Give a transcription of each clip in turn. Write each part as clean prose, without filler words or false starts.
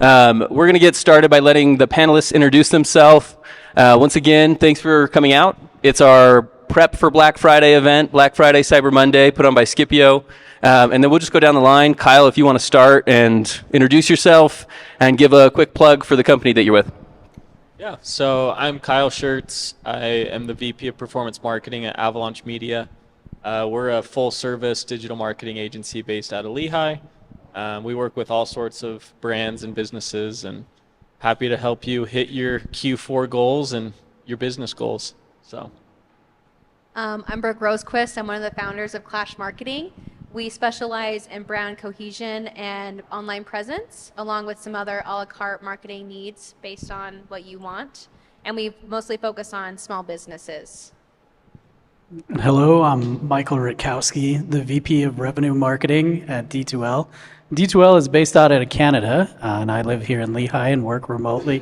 We're going to get started by letting the panelists introduce themselves. Once again, thanks for coming out. It's our prep for Black Friday event, Black Friday Cyber Monday, put on by Skipio. And then we'll just go down the line. Kyle, if you want to start and introduce yourself and give a quick plug for the company that you're with. Yeah, so I'm Kyle Shurtz. I am the VP of Performance Marketing at Avalanche Media. We're a full-service digital marketing agency based out of Lehigh. We work with all sorts of brands and businesses, and happy to help you hit your Q4 goals and your business goals. So, I'm Brooke Rosqvist. I'm one of the founders of Clash Marketing. We specialize in brand cohesion and online presence, along with some other a la carte marketing needs based on what you want. And we mostly focus on small businesses. Hello, I'm Michael Rutkowski, the VP of Revenue Marketing at D2L. D2L is based out of Canada, and I live here in Lehigh and work remotely.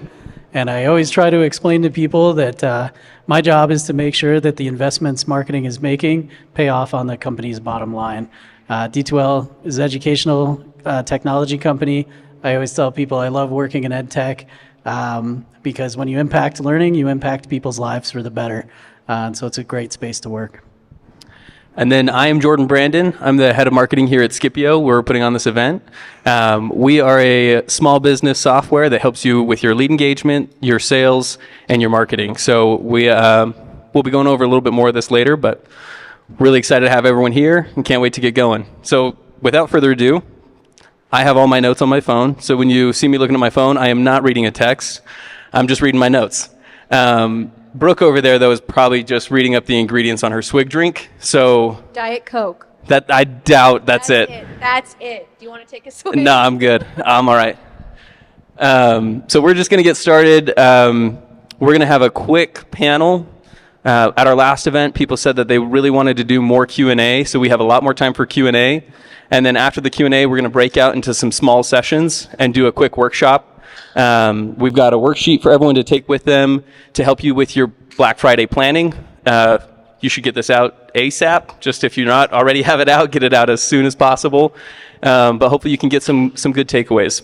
And I always try to explain to people that my job is to make sure that the investments marketing is making pay off on the company's bottom line. D2L is an educational technology company. I always tell people I love working in ed tech because when you impact learning, you impact people's lives for the better. And so it's a great space to work. And then I am Jordan Brandon. I'm the head of marketing here at Skipio. We're putting on this event. We are a small business software that helps you with your lead engagement, your sales, and your marketing. So we'll be going over a little bit more of this later, but really excited to have everyone here and can't wait to get going. So without further ado, I have all my notes on my phone. So when you see me looking at my phone, I am not reading a text. I'm just reading my notes. Brooke over there, though, is probably just reading up the ingredients on her swig drink. So Diet Coke. that I doubt that's it. That's it. Do you want to take a swig? No, I'm good. I'm all right. So we're just going to get started. We're going to have a quick panel. At our last event, people said that they really wanted to do more Q&A, so we have a lot more time for Q&A. And then after the Q&A, we're going to break out into some small sessions and do a quick workshop. We've got a worksheet for everyone to take with them to help you with your Black Friday planning. You should get this out ASAP. Just if you're not already have it out, get it out as soon as possible. But hopefully you can get some good takeaways.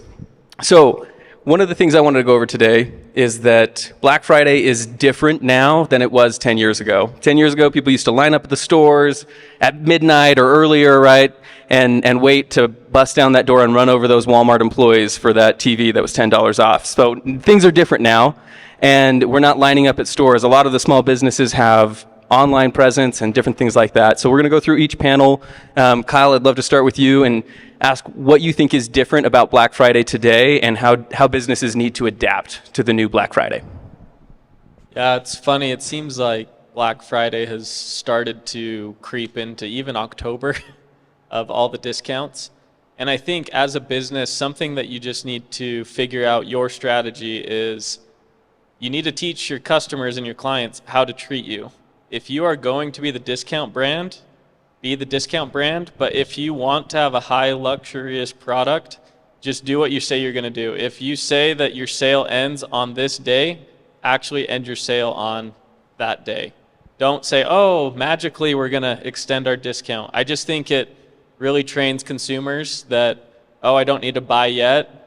So one of the things I wanted to go over today is that Black Friday is different now than it was 10 years ago. 10 years ago, people used to line up at the stores at midnight or earlier, right? And wait to bust down that door and run over those Walmart employees for that TV that was $10 off. So things are different now, and we're not lining up at stores. A lot of the small businesses have online presence and different things like that. So we're going to go through each panel. Kyle, I'd love to start with you and ask what you think is different about Black Friday today and how businesses need to adapt to the new Black Friday. yeah, it's funny. It seems like Black Friday has started to creep into even October of all the discounts. And I think as a business, something that you just need to figure out your strategy is you need to teach your customers and your clients how to treat you. If you are going to be the discount brand, be the discount brand. But if you want to have a high luxurious product, just do what you say you're going to do. If you say that your sale ends on this day, actually end your sale on that day. Don't say, oh, magically we're going to extend our discount. I just think it really trains consumers that, oh, I don't need to buy yet.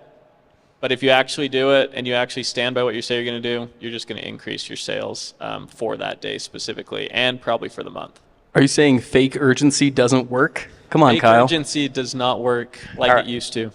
But if you actually do it and you actually stand by what you say you're going to do, you're just going to increase your sales for that day specifically and probably for the month. Are you saying fake urgency doesn't work? Come on, fake Kyle. Urgency does not work like it used to.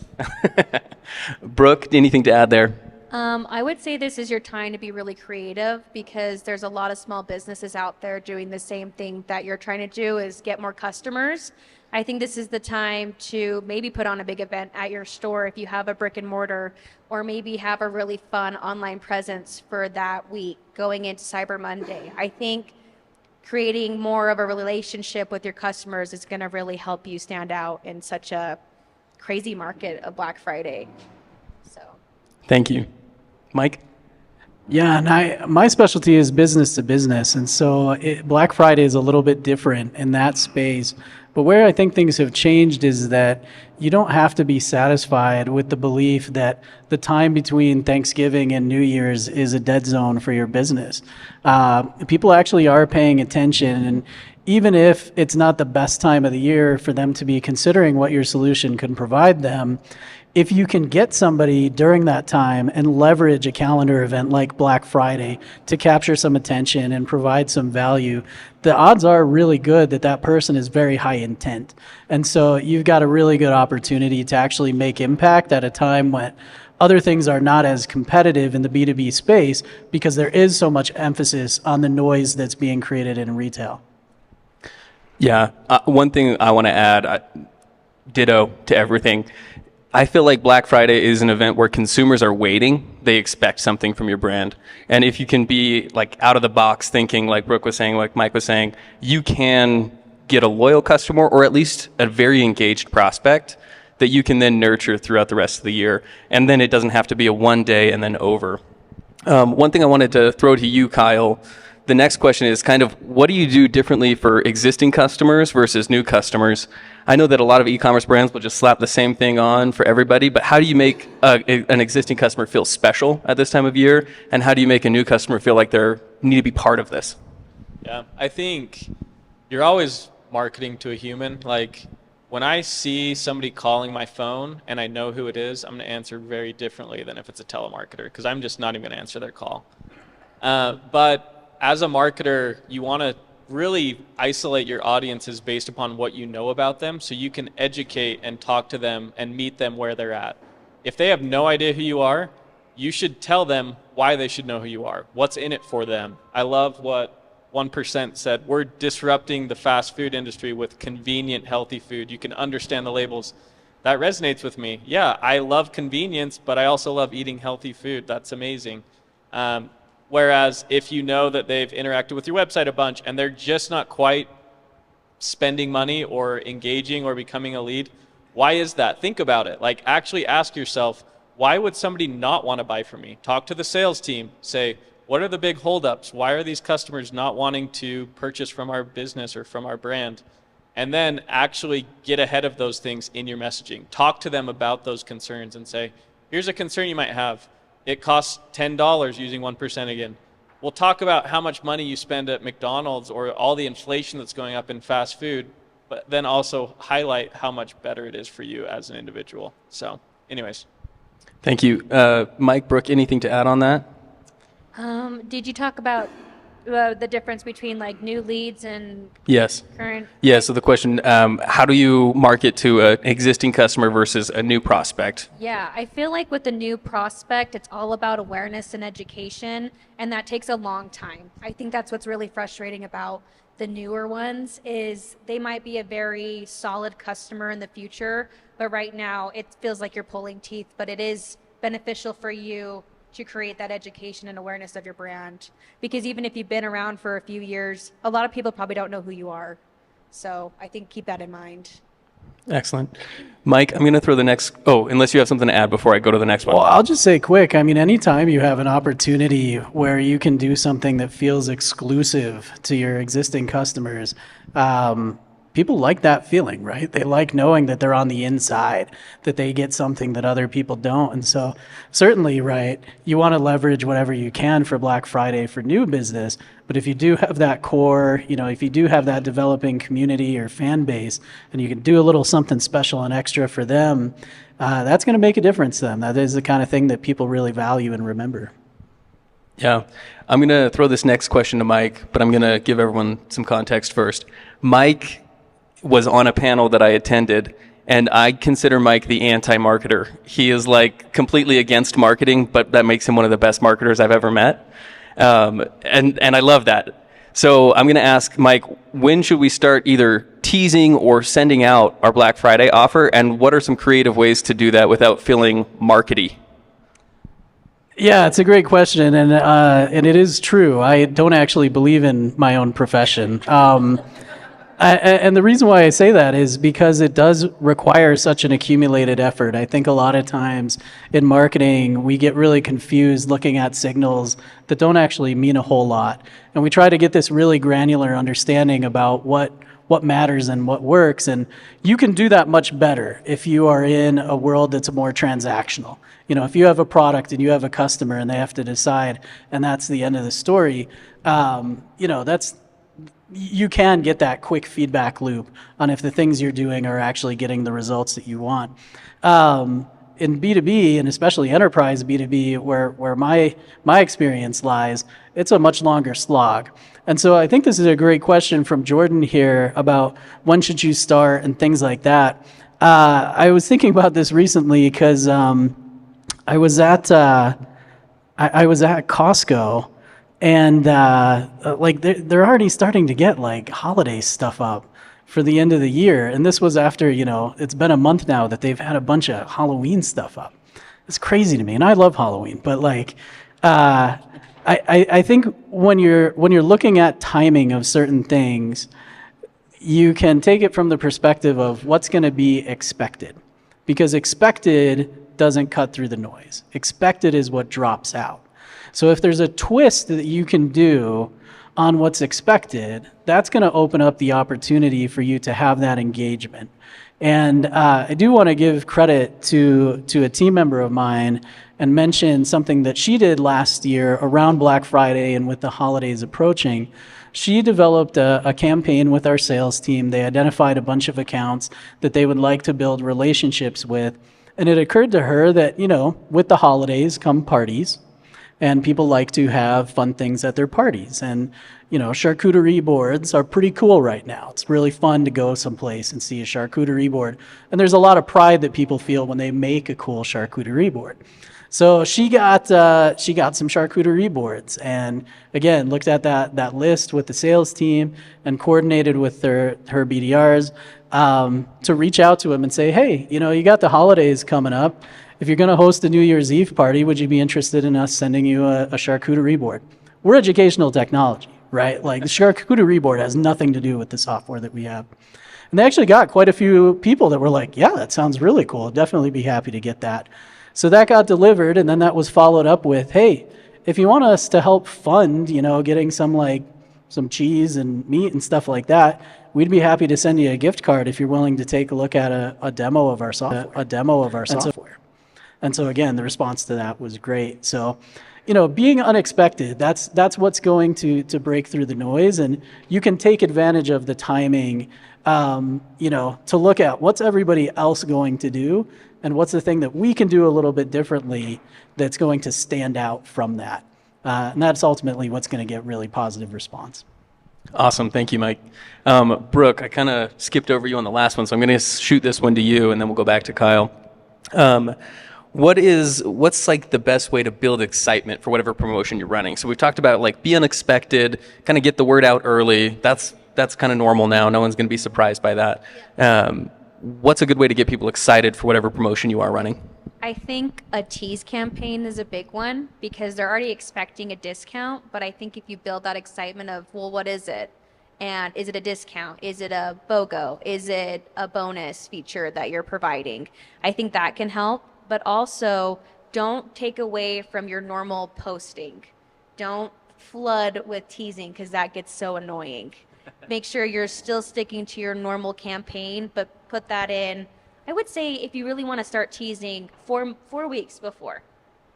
Brooke, anything to add there? I would say this is your time to be really creative because there's a lot of small businesses out there doing the same thing that you're trying to do is get more customers. I think this is the time to maybe put on a big event at your store if you have a brick and mortar, or maybe have a really fun online presence for that week going into Cyber Monday. I think creating more of a relationship with your customers is going to really help you stand out in such a crazy market of Black Friday. So, Thank you. Mike? Yeah, and my specialty is business to business, and so Black Friday is a little bit different in that space. But where I think things have changed is that you don't have to be satisfied with the belief that the time between Thanksgiving and New Year's is a dead zone for your business. People actually are paying attention, and even if it's not the best time of the year for them to be considering what your solution can provide them, if you can get somebody during that time and leverage a calendar event like Black Friday to capture some attention and provide some value, the odds are really good that that person is very high intent. And so you've got a really good opportunity to actually make impact at a time when other things are not as competitive in the B2B space, because there is so much emphasis on the noise that's being created in retail. Yeah. One thing I want to add, ditto to everything. I feel like Black Friday is an event where consumers are waiting. They expect something from your brand. And if you can be like out of the box thinking, like Brooke was saying, like Mike was saying, you can get a loyal customer or at least a very engaged prospect that you can then nurture throughout the rest of the year. And then it doesn't have to be a one day and then over. One thing I wanted to throw to you, Kyle, the next question is kind of what do you do differently for existing customers versus new customers? I know that a lot of e-commerce brands will just slap the same thing on for everybody, but how do you make an existing customer feel special at this time of year? And how do you make a new customer feel like they need to be part of this? Yeah, I think you're always marketing to a human. Like when I see somebody calling my phone and I know who it is, I'm going to answer very differently than if it's a telemarketer, because I'm just not even going to answer their call. But as a marketer, you want to really isolate your audiences based upon what you know about them, so you can educate and talk to them and meet them where they're at. If they have no idea who you are, you should tell them why they should know who you are, what's in it for them. I love what 1% said, we're disrupting the fast food industry with convenient, healthy food. You can understand the labels. That resonates with me. Yeah, I love convenience, but I also love eating healthy food. That's amazing. Whereas if you know that they've interacted with your website a bunch and they're just not quite spending money or engaging or becoming a lead, why is that? Think about it. Like actually ask yourself, why would somebody not want to buy from me? Talk to the sales team. Say, what are the big holdups? Why are these customers not wanting to purchase from our business or from our brand? And then actually get ahead of those things in your messaging. Talk to them about those concerns and say, here's a concern you might have. It costs $10 using 1% again. We'll talk about how much money you spend at McDonald's or all the inflation that's going up in fast food, but then also highlight how much better it is for you as an individual. So anyways. Thank you. Mike, Brooke, anything to add on that? Did you talk about the difference between like new leads and Yes. current? Yeah, so the question, how do you market to an existing customer versus a new prospect? Yeah, I feel like with the new prospect, it's all about awareness and education, and that takes a long time. I think that's what's really frustrating about the newer ones is they might be a very solid customer in the future, but right now it feels like you're pulling teeth, but it is beneficial for you to create that education and awareness of your brand. Because even if you've been around for a few years, a lot of people probably don't know who you are. So I think keep that in mind. Excellent. Mike, I'm going to throw the next, unless you have something to add before I go to the next one. Well, I'll just say quick. I mean, anytime you have an opportunity where you can do something that feels exclusive to your existing customers, people like that feeling, right? They like knowing that they're on the inside, that they get something that other people don't. And so certainly, right, you want to leverage whatever you can for Black Friday for new business. But if you do have that core, if you do have that developing community or fan base, and you can do a little something special and extra for them, that's going to make a difference to them. That is the kind of thing that people really value and remember. Yeah. I'm going to throw this next question to Mike, but I'm going to give everyone some context first. Mike was on a panel that I attended, and I consider Mike the anti-marketer. He is like completely against marketing, but that makes him one of the best marketers I've ever met. And I love that. So I'm going to ask Mike, when should we start either teasing or sending out our Black Friday offer, and what are some creative ways to do that without feeling markety? Yeah, it's a great question, and it is true. I don't actually believe in my own profession. And the reason why I say that is because it does require such an accumulated effort. I think a lot of times in marketing, we get really confused looking at signals that don't actually mean a whole lot. And we try to get this really granular understanding about what matters and what works. And you can do that much better if you are in a world that's more transactional. If you have a product and you have a customer and they have to decide, and that's the end of the story, you can get that quick feedback loop on if the things you're doing are actually getting the results that you want. in B2B, and especially enterprise B2B, where my experience lies, it's a much longer slog. And so I think this is a great question from Jordan here about when should you start and things like that. I was thinking about this recently because I was at Costco, and like they're already starting to get like holiday stuff up for the end of the year. And this was after, it's been a month now that they've had a bunch of Halloween stuff up. It's crazy to me, and I love Halloween, but like I think when you're looking at timing of certain things, you can take it from the perspective of what's going to be expected, because expected doesn't cut through the noise. Expected is what drops out. So if there's a twist that you can do on what's expected, that's going to open up the opportunity for you to have that engagement. And I do want to give credit to a team member of mine and mention something that she did last year around Black Friday and with the holidays approaching. She developed a campaign with our sales team. They identified a bunch of accounts that they would like to build relationships with. And it occurred to her that, with the holidays come parties, and people like to have fun things at their parties. And, charcuterie boards are pretty cool right now. It's really fun to go someplace and see a charcuterie board. And there's a lot of pride that people feel when they make a cool charcuterie board. So she got some charcuterie boards, and again, looked at that list with the sales team and coordinated with her BDRs to reach out to him and say, hey, you got the holidays coming up. If you're going to host a New Year's Eve party, would you be interested in us sending you a charcuterie board? We're educational technology, right? Like the charcuterie board has nothing to do with the software that we have. And they actually got quite a few people that were like, yeah, that sounds really cool. I'd definitely be happy to get that. So that got delivered, and then that was followed up with, hey, if you want us to help fund, getting some cheese and meat and stuff like that, we'd be happy to send you a gift card if you're willing to take a look at a demo of our software. And so again, the response to that was great. So, being unexpected, that's what's going to break through the noise, and you can take advantage of the timing, to look at what's everybody else going to do and what's the thing that we can do a little bit differently that's going to stand out from that. And that's ultimately what's going to get really positive response. Awesome. Thank you, Mike. Brooke, I kind of skipped over you on the last one, so I'm going to shoot this one to you, and then we'll go back to Kyle. What's like the best way to build excitement for whatever promotion you're running? So we've talked about like be unexpected, kind of get the word out early. That's kind of normal now. No one's going to be surprised by that. What's a good way to get people excited for whatever promotion you are running? I think a tease campaign is a big one because they're already expecting a discount. But I think if you build that excitement of, well, what is it? And is it a discount? Is it a BOGO? Is it a bonus feature that you're providing? I think that can help. But also, don't take away from your normal posting. Don't flood with teasing because that gets so annoying. Make sure you're still sticking to your normal campaign, but put that in. I would say if you really want to start teasing 4 weeks before,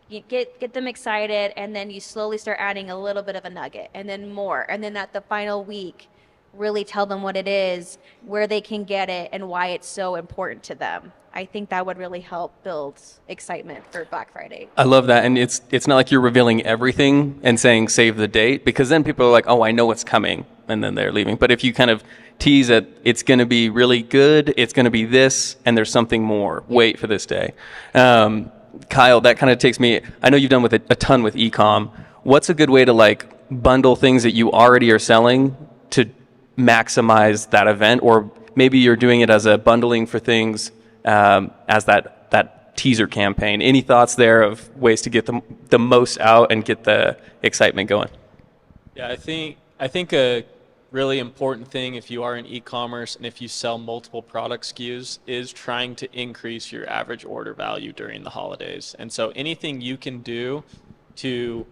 you get them excited, and then you slowly start adding a little bit of a nugget, and then more, and then at the final week, really tell them what it is, where they can get it, and why it's so important to them. I think that would really help build excitement for Black Friday. I love that. And it's not like you're revealing everything and saying save the date, because then people are like, oh, I know what's coming, and then they're leaving. But if you kind of tease that it's going to be really good, it's going to be this, and there's something more, wait for this day. Kyle, that kind of takes me, I know you've done with a ton with e-com. What's a good way to like bundle things that you already are selling to maximize that event? Or maybe you're doing it as a bundling for things as that teaser campaign. Any thoughts there of ways to get the most out and get the excitement going? Yeah, I think a really important thing if you are in e-commerce and if you sell multiple product SKUs is trying to increase your average order value during the holidays. And so anything you can do to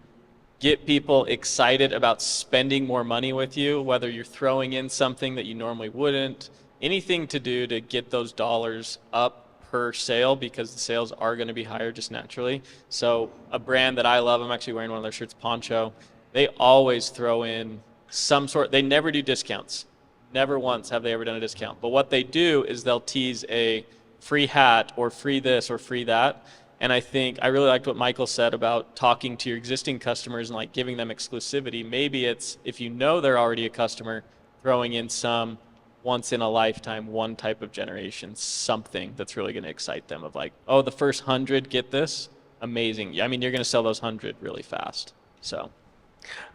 get people excited about spending more money with you, whether you're throwing in something that you normally wouldn't, anything to do to get those dollars up per sale, because the sales are going to be higher just naturally. So a brand that I love, I'm actually wearing one of their shirts, Poncho, they always throw in some sort, they never do discounts. Never once have they ever done a discount. But what they do is they'll tease a free hat or free this or free that. And I think I really liked what Michael said about talking to your existing customers and like giving them exclusivity. Maybe it's, if you know they're already a customer, throwing in some once in a lifetime, one type of generation, something that's really going to excite them of like, oh, the first 100 get this, amazing. I mean, you're going to sell those 100 really fast. So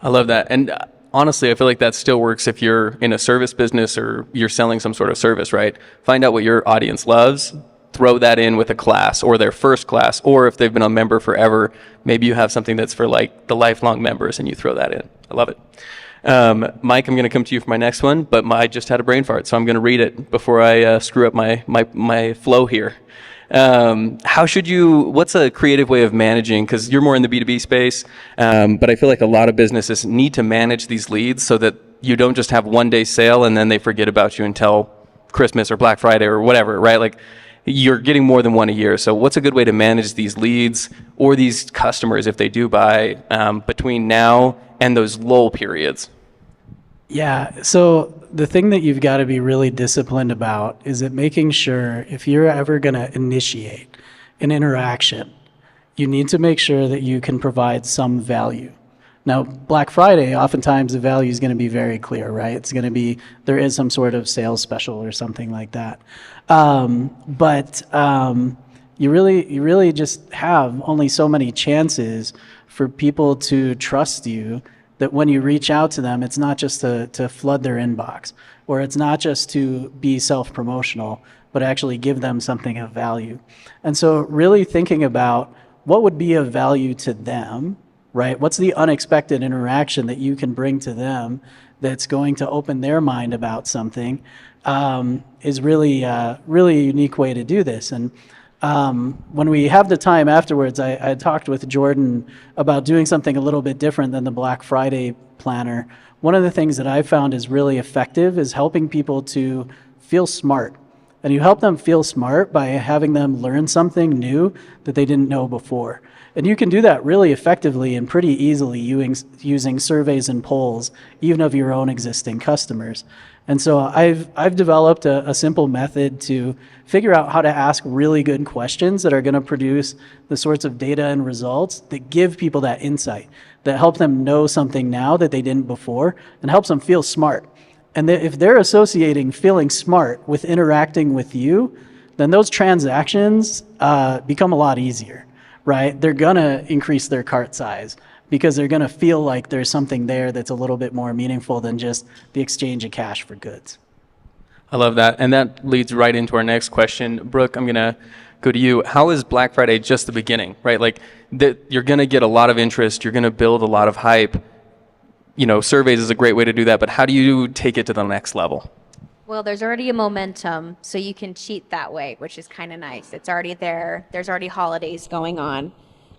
I love that. And honestly, I feel like that still works if you're in a service business or you're selling some sort of service, right? Find out what your audience loves, throw that in with a class or their first class, or if they've been a member forever, maybe you have something that's for like the lifelong members and you throw that in. I love it. Mike, I'm going to come to you for my next one, but I just had a brain fart, so I'm going to read it before I screw up my flow here. What's a creative way of managing, because you're more in the B2B space, but I feel like a lot of businesses need to manage these leads so that you don't just have one day sale and then they forget about you until Christmas or Black Friday or whatever, right? Like you're getting more than one a year. So what's a good way to manage these leads or these customers if they do buy between now and those lull periods? Yeah, so the thing that you've got to be really disciplined about is that making sure if you're ever going to initiate an interaction, you need to make sure that you can provide some value. Now, Black Friday, oftentimes the value is going to be very clear, right? It's going to be, there is some sort of sales special or something like that. But you really just have only so many chances for people to trust you, that when you reach out to them, it's not just to flood their inbox, or it's not just to be self-promotional, but actually give them something of value. And so really thinking about what would be of value to them, right? What's the unexpected interaction that you can bring to them that's going to open their mind about something, is really a unique way to do this. And when we have the time afterwards, I talked with Jordan about doing something a little bit different than the Black Friday planner. One of the things that I found is really effective is helping people to feel smart. And you help them feel smart by having them learn something new that they didn't know before. And you can do that really effectively and pretty easily using surveys and polls, even of your own existing customers. And so I've developed a simple method to figure out how to ask really good questions that are going to produce the sorts of data and results that give people that insight, that help them know something now that they didn't before, and helps them feel smart. And if they're associating feeling smart with interacting with you, then those transactions become a lot easier, right? They're going to increase their cart size, because they're going to feel like there's something there that's a little bit more meaningful than just the exchange of cash for goods. I love that. And that leads right into our next question. Brooke, I'm going to go to you. How is Black Friday just the beginning, right? Like you're going to get a lot of interest. You're going to build a lot of hype. You know, surveys is a great way to do that, but how do you take it to the next level? Well, there's already a momentum, so you can cheat that way, which is kind of nice. It's already there. There's already holidays going on.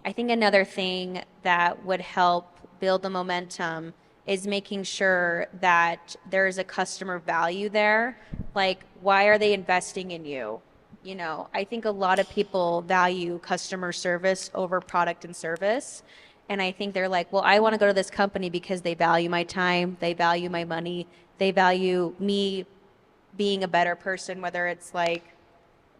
I think another thing that would help build the momentum is making sure that there is a customer value there. Like, why are they investing in you? You know, I think a lot of people value customer service over product and service. And I think they're like, well, I want to go to this company because they value my time, they value my money, they value me being a better person, whether it's like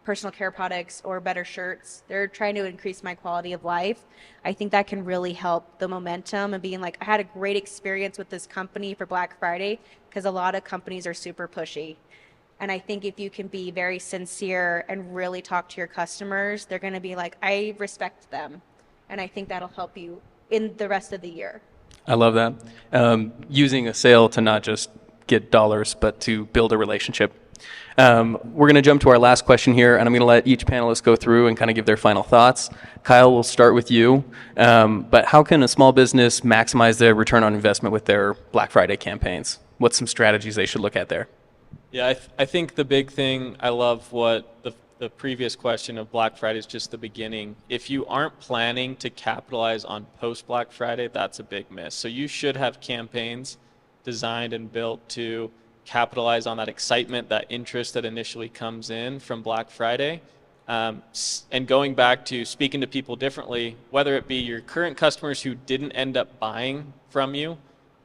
personal care products or better shirts. They're trying to increase my quality of life. I think that can really help the momentum and being like, I had a great experience with this company for Black Friday, because a lot of companies are super pushy. And I think if you can be very sincere and really talk to your customers, they're going to be like, I respect them. And I think that'll help you in the rest of the year. I love that. Using a sale to not just get dollars, but to build a relationship. We're going to jump to our last question here, and I'm going to let each panelist go through and kind of give their final thoughts. Kyle, we'll start with you. But how can a small business maximize their return on investment with their Black Friday campaigns? What's some strategies they should look at there? Yeah, I think the big thing, I love what the previous question of Black Friday is just the beginning. If you aren't planning to capitalize on post-Black Friday, that's a big miss. So you should have campaigns designed and built to capitalize on that excitement, that interest that initially comes in from Black Friday. And going back to speaking to people differently, whether it be your current customers who didn't end up buying from you,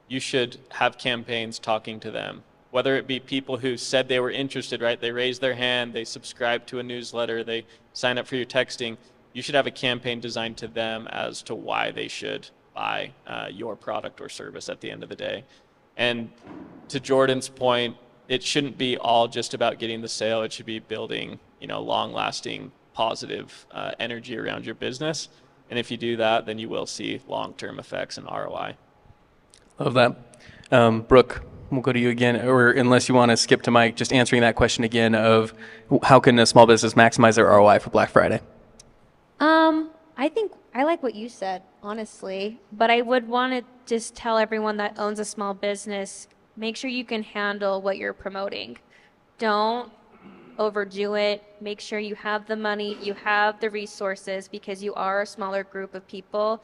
you should have campaigns talking to them whether it be people who said they were interested, right? They raised their hand, they subscribed to a newsletter, they sign up for your texting. You should have a campaign designed to them as to why they should buy your product or service at the end of the day. And to Jordan's point, it shouldn't be all just about getting the sale. It should be building, long-lasting, positive energy around your business. And if you do that, then you will see long-term effects and ROI. Love that. Brooke, we'll go to you again, or unless you want to skip to Mike, just answering that question again of how can a small business maximize their ROI for Black Friday? I think I like what you said, honestly, but I would want to just tell everyone that owns a small business, make sure you can handle what you're promoting. Don't overdo it. Make sure you have the money, you have the resources, because you are a smaller group of people.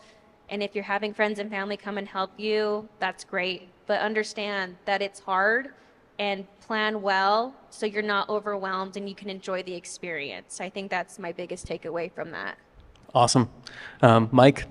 And if you're having friends and family come and help you, that's great. But understand that it's hard, and plan well so you're not overwhelmed and you can enjoy the experience. I think that's my biggest takeaway from that. Awesome. Mike?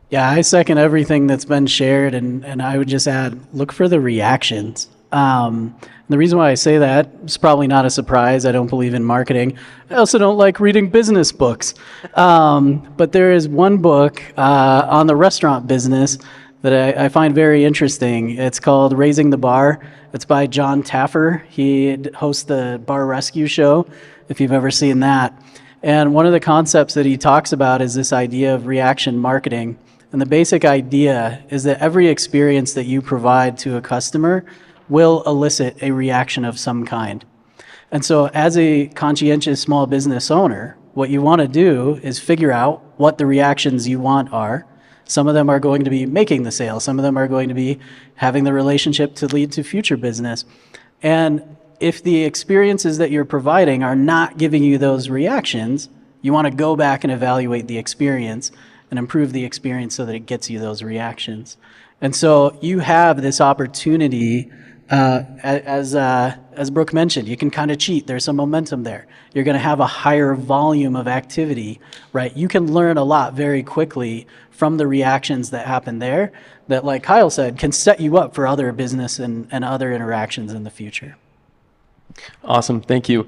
Yeah, I second everything that's been shared, and I would just add, look for the reactions. The reason why I say that is probably not a surprise. I don't believe in marketing. I also don't like reading business books. But there is one book on the restaurant business that I find very interesting. It's called Raising the Bar. It's by John Taffer. He hosts the Bar Rescue show, if you've ever seen that. And one of the concepts that he talks about is this idea of reaction marketing. And the basic idea is that every experience that you provide to a customer will elicit a reaction of some kind. And so as a conscientious small business owner, what you want to do is figure out what the reactions you want are. Some of them are going to be making the sale. Some of them are going to be having the relationship to lead to future business. And if the experiences that you're providing are not giving you those reactions, you want to go back and evaluate the experience and improve the experience so that it gets you those reactions. And so you have this opportunity, as Brooke mentioned, you can kind of cheat. There's some momentum there. You're going to have a higher volume of activity, right? You can learn a lot very quickly from the reactions that happen there that, like Kyle said, can set you up for other business and other interactions in the future. Awesome. Thank you.